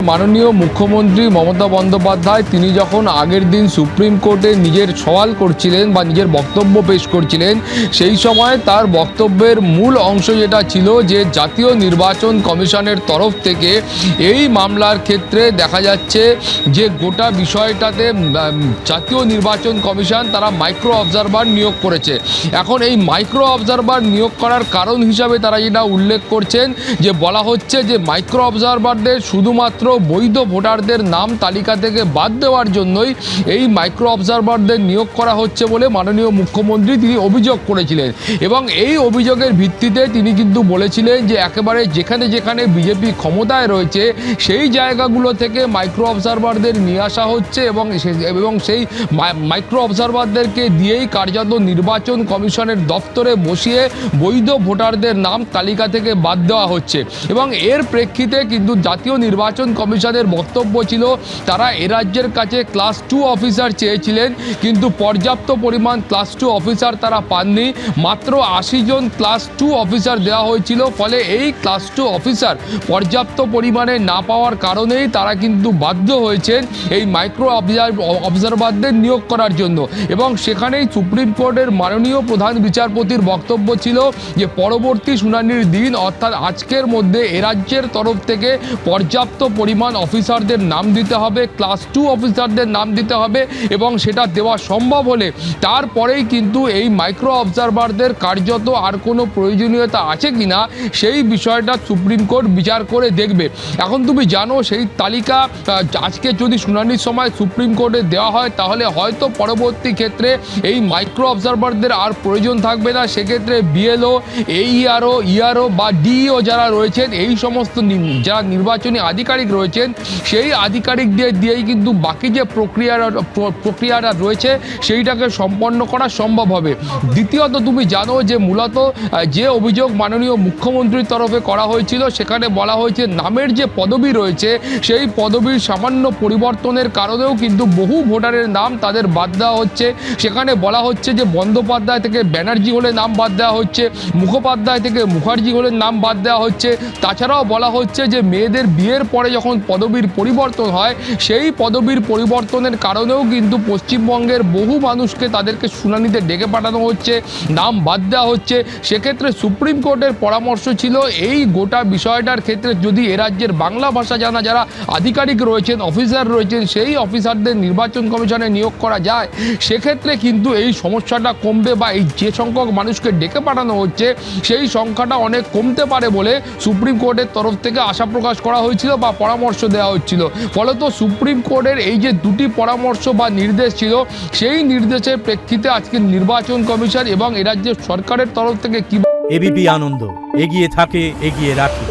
মাননীয় মুখ্যমন্ত্রী মমতা বন্দ্যোপাধ্যায় তিনি যখন আগের দিন সুপ্রিম কোর্টে নিজের সওয়াল করছিলেন বা নিজের বক্তব্য পেশ করছিলেন, সেই সময় তার বক্তব্যের মূল অংশ যেটা ছিল যে জাতীয় নির্বাচন কমিশনের তরফ থেকে এই মামলার ক্ষেত্রে দেখা যাচ্ছে যে গোটা বিষয়টাতে জাতীয় নির্বাচন কমিশন তারা মাইক্রো অবজারভার নিয়োগ করেছে। এখন এই মাইক্রো অবজারভার নিয়োগ করার কারণ হিসাবে তারা যেটা উল্লেখ করছেন যে বলা হচ্ছে যে মাইক্রো অবজারভারদের শুধুমাত্র বৈধ ভোটারদের নাম তালিকা থেকে বাদ দেওয়ার জন্যই এই মাইক্রো অবজারভারদের নিয়োগ করা হচ্ছে বলে মাননীয় মুখ্যমন্ত্রী তিনি অভিযোগ করেছিলেন। এবং এই অভিযোগের ভিত্তিতে তিনি কিন্তু বলেছিলেন যে একেবারে যেখানে যেখানে বিজেপি ক্ষমতায় রয়েছে সেই জায়গাগুলো থেকে মাইক্রো অবজারভারদের নিয়ে আসা হচ্ছে এবং সেই মাইক্রো অবজারভারদেরকে দিয়েই কার্যত নির্বাচন কমিশনের দপ্তরে বসিয়ে বৈধ ভোটারদের নাম তালিকা থেকে বাদ দেওয়া হচ্ছে। এবং এর প্রেক্ষিতে কিন্তু জাতীয় নির্বাচন কমিশনের বক্তব্য ছিল তারা এ রাজ্যের কাছে ক্লাস 2 অফিসার চেয়েছিলেন, কিন্তু পর্যাপ্ত পরিমাণ ক্লাস 2 অফিসার তারা পাননি। মাত্র 80 জন ক্লাস 2 অফিসার দেওয়া হয়েছিল, ফলে এই ক্লাস 2 অফিসার পর্যাপ্ত পরিমাণে না পাওয়ার কারণেই তারা কিন্তু বাধ্য হয়েছেন এই মাইক্রো অবজারভারদের নিয়োগ করার জন্য। এবং সেখানেই সুপ্রিম কোর্টের মাননীয় প্রধান বিচারপতির বক্তব্য ছিল যে পরবর্তী শুনানির দিন অর্থাৎ আজকের মধ্যে এ রাজ্যের তরফ থেকে পর্যাপ্ত পরিমাণ অফিসারদের নাম দিতে হবে, ক্লাস 2 অফিসারদের নাম দিতে হবে, এবং সেটা দেওয়া সম্ভব হলে তারপরেই কিন্তু এই মাইক্রো অবজারভারদের কার্যত আর কোনো প্রয়োজনীয়তা আছে কিনা সেই বিষয়টা সুপ্রিম কোর্ট বিচার করে দেখবে। এখন তুমি জানো সেই তালিকা আজকে যদি শুনানির সময় সুপ্রিম কোর্টে দেওয়া হয় তাহলে হয়তো পরবর্তী ক্ষেত্রে এই মাইক্রো অবজারভারদের আর প্রয়োজন থাকবে না। সেক্ষেত্রে বিএলও, ইআরও বা ডিইও যারা রয়েছেন, এই সমস্ত যারা নির্বাচনী আধিকারিক রয়েছেন সেই আধিকারিকদের দিয়েই কিন্তু বাকি যে প্রক্রিয়াটা রয়েছে সেইটাকে সম্পন্ন করা সম্ভব হবে। দ্বিতীয়ত তুমি জানো যে মূলত যে অভিযোগ মাননীয় মুখ্যমন্ত্রীর তরফে করা হয়েছিল সেখানে বলা হয়েছে নামের যে পদবি রয়েছে সেই পদবির সামান্য পরিবর্তনের কারণেও কিন্তু বহু ভোটারের নাম তাদের বাদ দেওয়া হচ্ছে। সেখানে বলা হচ্ছে যে বন্দ্যোপাধ্যায় থেকে ব্যানার্জি হলে নাম বাদ দেওয়া হচ্ছে, মুখোপাধ্যায় থেকে মুখার্জি হলে নাম বাদ দেওয়া হচ্ছে। তাছাড়াও বলা হচ্ছে যে মেয়েদের বিয়ের পরে যখন পদবীর পরিবর্তন হয় সেই পদবীর পরিবর্তনের কারণেও কিন্তু পশ্চিমবঙ্গের বহু মানুষকে তাদেরকে শুনানিতে ডেকে পাঠানো হচ্ছে, নাম বাদ দেওয়া হচ্ছে। সেক্ষেত্রে সুপ্রিম কোর্টের পরামর্শ ছিল এই গোটা বিষয়টার ক্ষেত্রে যদি এ রাজ্যের বাংলা ভাষা জানা যারা আধিকারিক রয়েছেন, অফিসার রয়েছেন, সেই অফিসারদের নির্বাচন কমিশনে নিয়োগ করা যায় সেক্ষেত্রে কিন্তু এই সমস্যাটা কমবে বা এই যে সংখ্যক মানুষকে ডেকে পাঠানো হচ্ছে সেই সংখ্যাটা অনেক কমতে পারে বলে সুপ্রিম কোর্টের তরফ থেকে আশা প্রকাশ করা হয়েছিল বা পরামর্শ দেওয়া হচ্ছিল। ফলত সুপ্রিম কোর্টের এই যে দুটি পরামর্শ বা নির্দেশ ছিল সেই নির্দেশের প্রেক্ষিতে আজকে নির্বাচন কমিশন এবং এ রাজ্যের সরকারের তরফ থেকে কি এবিপি আনন্দ এগিয়ে থাকে, এগিয়ে রাখে।